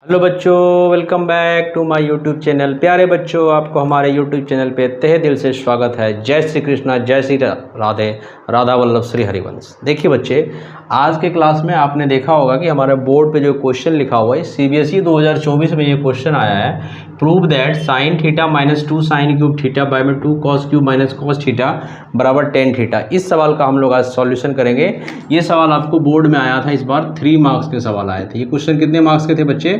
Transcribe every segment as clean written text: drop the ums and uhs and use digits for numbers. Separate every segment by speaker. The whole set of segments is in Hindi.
Speaker 1: हेलो बच्चों, welcome back to my YouTube channel. प्यारे बच्चों, आपको हमारे यूट्यूब चैनल पे तहे दिल से स्वागत है। जय श्री कृष्णा, जय श्री राधे, राधा वल्लभ श्री हरिवंश। देखिए बच्चे, आज के क्लास में आपने देखा होगा कि हमारे बोर्ड पे जो क्वेश्चन लिखा हुआ है CBSE 2024 में ये क्वेश्चन आया है। Prove that sine theta minus 2 sine cube theta by में 2 cos cube minus cos theta बराबर 10 थीटा। इस सवाल का हम लोग आज सॉल्यूशन करेंगे। ये सवाल आपको बोर्ड में आया था, इस बार 3 मार्क्स के सवाल आए थे। ये क्वेश्चन कितने मार्क्स के थे बच्चे?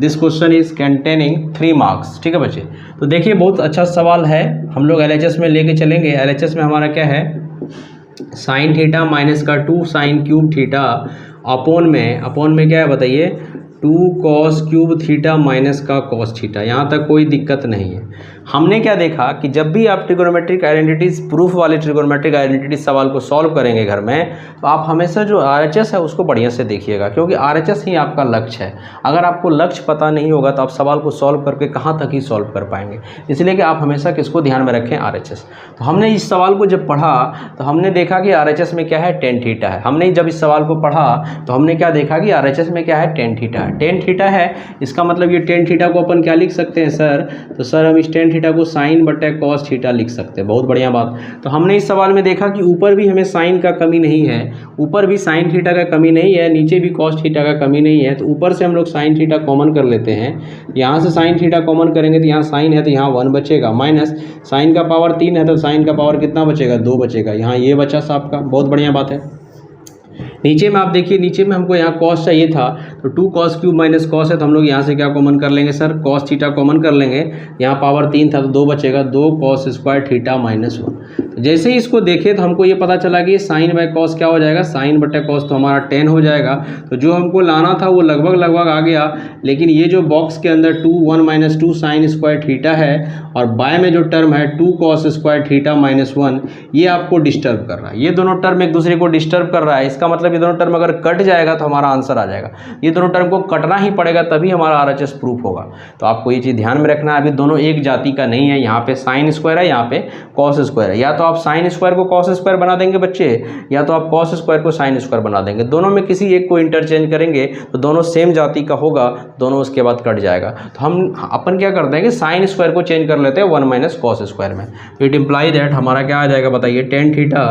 Speaker 1: This question is containing 3 marks. ठीक है बच्चे, तो देखिए बहुत अच्छा सवाल है। हम लोग LHS में लेके चलेंगे। LHS में हमारा क्या है? साइन थीटा माइनस का 2 साइन क्यूब थीटा अपॉन में क्या है बताइए? 2 कॉस क्यूब थीटा माइनस का कॉस थीटा। यहाँ तक कोई दिक्कत नहीं है। हमने क्या देखा कि जब भी आप ट्रिगोनोमेट्रिक आइडेंटिटीज, प्रूफ वाले ट्रिगोनोमेट्रिक आइडेंटिटीज सवाल को सॉल्व करेंगे घर में, तो आप हमेशा जो RHS है उसको बढ़िया से देखिएगा, क्योंकि RHS ही आपका लक्ष्य है। अगर आपको लक्ष्य पता नहीं होगा तो आप सवाल को सॉल्व करके कहाँ तक ही सॉल्व कर पाएंगे। इसलिए कि आप हमेशा किसको ध्यान में रखें? RHS। तो हमने इस सवाल को जब पढ़ा तो हमने देखा कि RHS में क्या है? 10 थीटा है। हमने जब इस सवाल को पढ़ा तो हमने क्या देखा कि RHS में क्या है? 10 थीटा है। 10 थीटा है, इसका मतलब ये 10 थीटा को अपन क्या लिख सकते हैं सर? तो सर हम इस 10 थीटा को साइन बटे कॉस थीटा लिख सकते हैं। बहुत बढ़िया बात। तो हमने इस सवाल में देखा कि ऊपर भी हमें साइन का कमी नहीं है, ऊपर भी साइन थीटा का कमी नहीं है, नीचे भी कॉस थीटा का कमी नहीं है। तो ऊपर से हम लोग साइन थीटा कॉमन कर लेते हैं। यहाँ से साइन थीटा कॉमन करेंगे तो यहाँ साइन है तो यहाँ 1 बचेगा, माइनस साइन का पावर 3 है तो साइन का पावर कितना बचेगा? 2 बचेगा। यहाँ ये बचा साहब का। बहुत बढ़िया बात है। नीचे में आप देखिए, नीचे में हमको यहाँ कॉस चाहिए था, तो 2 कॉस क्यूब माइनस कॉस है तो हम लोग यहाँ से क्या कॉमन कर लेंगे सर? कॉस थीटा कॉमन कर लेंगे। यहाँ पावर 3 था तो 2 बचेगा, 2 कॉस स्क्वायर थीटा माइनस 1। तो जैसे ही इसको देखे तो हमको ये पता चला कि साइन बाय कॉस क्या हो जाएगा? साइन बटे कॉस तो हमारा 10 हो जाएगा। तो जो हमको लाना था वो लगभग आ गया। लेकिन ये जो बॉक्स के अंदर 2 1 माइनस 2 साइन स्क्वायर थीटा है और बाय में जो टर्म है 2 कॉस स्क्वायर थीटा माइनस 1, ये आपको डिस्टर्ब कर रहा है। ये दोनों टर्म एक दूसरे को डिस्टर्ब कर रहा है। इसका मतलब ये दोनों टर्म अगर कट जाएगा तो हमारा आंसर आ जाएगा। ये दोनों टर्म को कटना ही पड़ेगा तभी हमारा RHS प्रूफ होगा। तो आपको ये चीज़ ध्यान में रखना है। अभी दोनों एक जाति का नहीं है। यहाँ पे साइन स्क्वायर है, यहाँ पे कॉस स्क्वायर है। या तो आप साइन स्क्वायर को कॉस स्क्वायर बना देंगे बच्चे, या तो आप कॉस स्क्वायर को साइन स्क्वायर बना देंगे। दोनों में किसी एक को इंटरचेंज करेंगे तो दोनों सेम जाति का होगा, दोनों उसके बाद कट जाएगा। तो हम अपन क्या करते हैं कि साइन स्क्वायर को चेंज कर लेते हैं 1 माइनस कॉस स्क्वायर में। तो इट इम्प्लाई दैट हमारा क्या आ जाएगा बताइए? 10 थीटा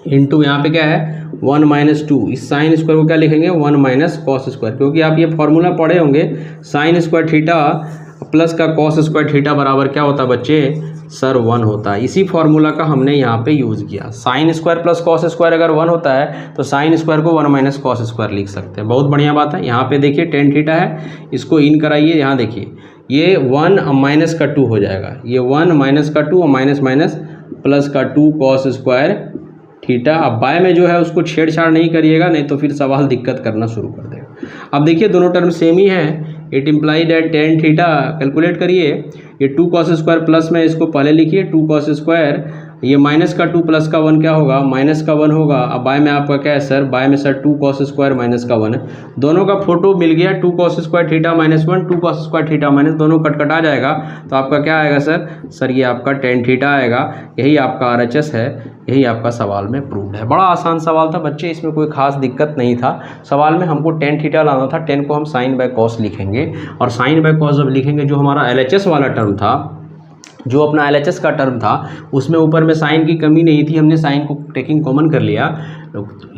Speaker 1: इंटू यहाँ पे क्या है? 1 माइनस 2। इस साइन स्क्वायर को क्या लिखेंगे? 1 माइनस कॉस स्क्वायर, क्योंकि आप ये फॉर्मूला पढ़े होंगे। साइन स्क्वायर थीटा प्लस का कॉस स्क्वायर थीटा बराबर क्या होता है बच्चे? सर 1 होता है। इसी फॉर्मूला का हमने यहाँ पे यूज़ किया। Sine square plus cos square अगर 1 होता है तो साइन स्क्वायर को 1 माइनस कॉस स्क्वायर लिख सकते हैं। बहुत बढ़िया बात है। यहाँ पे देखिए 10 थीटा है, इसको इन कराइए। यहाँ देखिए ये 1 माइनस का 2 हो जाएगा। ये 1 माइनस का 2 और माइनस माइनस प्लस का 2 कॉस स्क्वायर थीटा। अब बाय में जो है उसको छेड़छाड़ नहीं करिएगा, नहीं तो फिर सवाल दिक्कत करना शुरू कर देगा। अब देखिए दोनों टर्म सेम ही है। It imply that 10 theta, calculate करिए। ये 2 कॉस स्क्वायर प्लस में इसको पहले लिखिए 2 कॉस स्क्वायर, ये माइनस का 2 प्लस का 1 क्या होगा? माइनस का 1 होगा। अब बाय में आपका क्या है सर? बाय में सर 2 कॉस स्क्वायर माइनस का 1 है। दोनों का फोटो मिल गया। 2 cos square theta minus 1, 2 cos square theta minus, दोनों कटकटा जाएगा। तो आपका क्या आएगा सर? सर ये आपका 10 थीटा आएगा। यही आपका RHS है, यही आपका सवाल में प्रूव्ड है। बड़ा आसान सवाल था बच्चे, इसमें कोई खास दिक्कत नहीं था। सवाल में हमको 10 थीटा लाना था। 10 को हम साइन बाय कॉस लिखेंगे, और साइन बाय कॉस जब लिखेंगे, जो हमारा LHS वाला टर्म था, जो अपना LHS का टर्म था, उसमें ऊपर में साइन की कमी नहीं थी। हमने साइन को टेकिंग कॉमन कर लिया।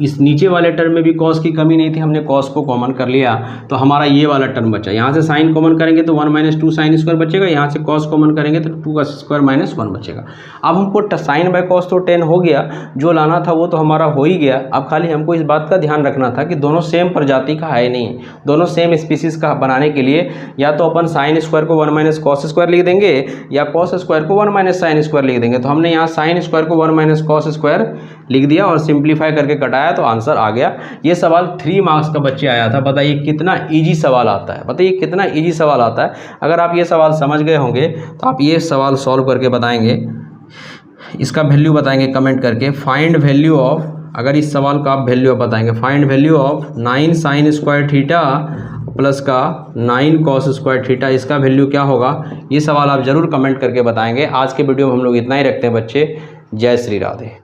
Speaker 1: इस नीचे वाले टर्म में भी कॉस की कमी नहीं थी, हमने कॉस को कॉमन कर लिया। तो हमारा ये वाला टर्म बचा। यहाँ से साइन कॉमन करेंगे तो 1 माइनस 2 साइन स्क्वायर बचेगा। यहाँ से कॉस कॉमन करेंगे तो 2 कॉस स्क्वायर माइनस 1 बचेगा। अब हमको साइन बाय कॉस तो 10 हो गया, जो लाना था वो तो हमारा हो ही गया। अब खाली हमको इस बात का ध्यान रखना था कि दोनों सेम प्रजाति का है नहीं। दोनों सेम स्पीसीज का बनाने के लिए या तो अपन साइन स्क्वायर को 1 माइनस कॉस स्क्वायर लिख देंगे, या कॉस स्क्वायर को 1 माइनस साइन स्क्वायर लिख देंगे। तो हमने यहाँ साइन स्क्वायर को 1 माइनस कॉस स्क्वायर लिख दिया और सिंप्लीफाई करके कटाया, तो आंसर आ गया। ये सवाल 3 मार्क्स का बच्चे आया था। बताइए कितना इजी सवाल आता है, बताइए कितना इजी सवाल आता है। अगर आप ये सवाल समझ गए होंगे तो आप ये सवाल सॉल्व करके बताएंगे, इसका वैल्यू बताएंगे कमेंट करके। फाइंड वैल्यू ऑफ, अगर इस सवाल का आप वैल्यू बताएंगे, find value of 9 sine square theta plus का 9 कॉस स्क्वायर थीटा, इसका वैल्यू क्या होगा? ये सवाल आप जरूर कमेंट करके बताएंगे। आज के वीडियो में हम लोग इतना ही रखते हैं बच्चे। जय श्री राधे।